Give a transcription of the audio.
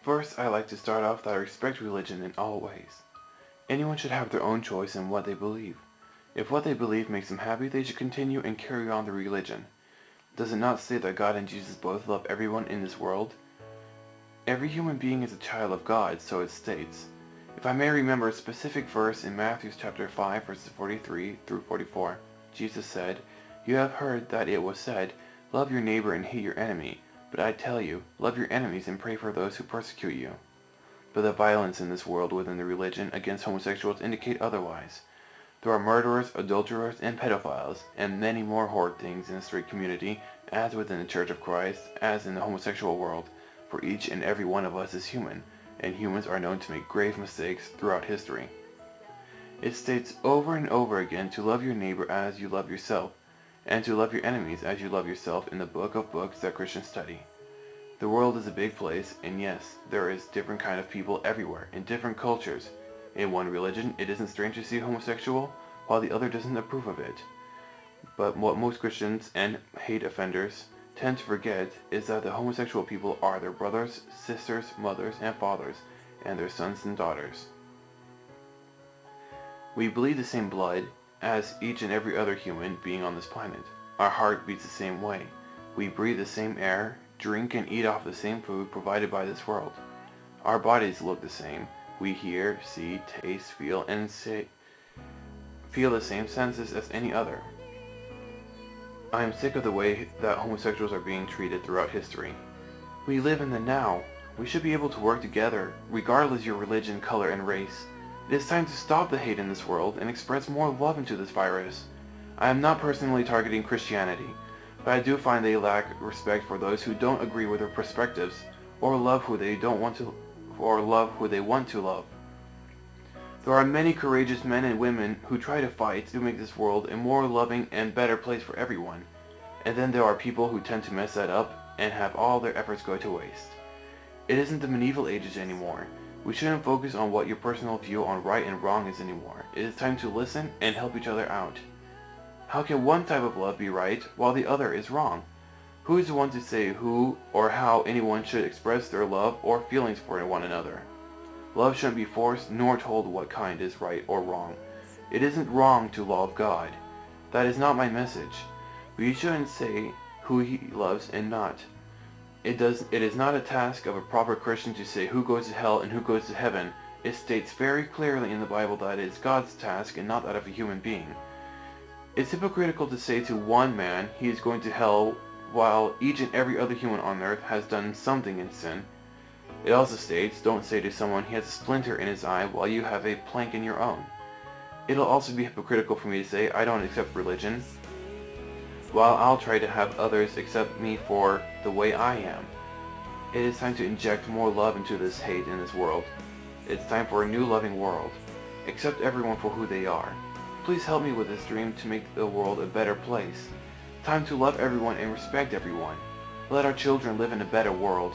First, I like to start off that I respect religion in all ways. Anyone should have their own choice in what they believe. If what they believe makes them happy, they should continue and carry on the religion. Does it not say that God and Jesus both love everyone in this world? Every human being is a child of God, so it states. If I may remember a specific verse in Matthew chapter 5, verses 43 through 44, Jesus said, "You have heard that it was said, 'Love your neighbor and hate your enemy.' But I tell you, love your enemies and pray for those who persecute you." But the violence in this world within the religion against homosexuals indicate otherwise. There are murderers, adulterers, and pedophiles, and many more horrid things in the straight community, as within the Church of Christ, as in the homosexual world, for each and every one of us is human, and humans are known to make grave mistakes throughout history. It states over and over again to love your neighbor as you love yourself, and to love your enemies as you love yourself in the book of books that Christians study. The world is a big place, and yes, there is different kind of people everywhere, in different cultures. In one religion, it isn't strange to see a homosexual, while the other doesn't approve of it. But what most Christians and hate offenders tend to forget is that the homosexual people are their brothers, sisters, mothers, and fathers, and their sons and daughters. We bleed the same blood as each and every other human being on this planet. Our heart beats the same way. We breathe the same air, drink and eat off the same food provided by this world. Our bodies look the same. We hear, see, taste, feel, and feel the same senses as any other. I am sick of the way that homosexuals are being treated throughout history. We live in the now. We should be able to work together, regardless of your religion, color, and race. It is time to stop the hate in this world and express more love into this virus. I am not personally targeting Christianity, but I do find they lack respect for those who don't agree with their perspectives, or love who they want to love. There are many courageous men and women who try to fight to make this world a more loving and better place for everyone. And then there are people who tend to mess that up and have all their efforts go to waste. It isn't the medieval ages anymore. We shouldn't focus on what your personal view on right and wrong is anymore. It is time to listen and help each other out. How can one type of love be right while the other is wrong? Who is the one to say who or how anyone should express their love or feelings for one another? Love shouldn't be forced nor told what kind is right or wrong. It isn't wrong to love God. That is not my message. We shouldn't say who he loves and not. It is not a task of a proper Christian to say who goes to hell and who goes to heaven. It states very clearly in the Bible that it is God's task and not that of a human being. It's hypocritical to say to one man he is going to hell while each and every other human on earth has done something in sin. It also states, don't say to someone he has a splinter in his eye while you have a plank in your own. It'll also be hypocritical for me to say I don't accept religion, while I'll try to have others accept me for the way I am. It is time to inject more love into this hate in this world. It's time for a new loving world. Accept everyone for who they are. Please help me with this dream to make the world a better place. Time to love everyone and respect everyone. Let our children live in a better world.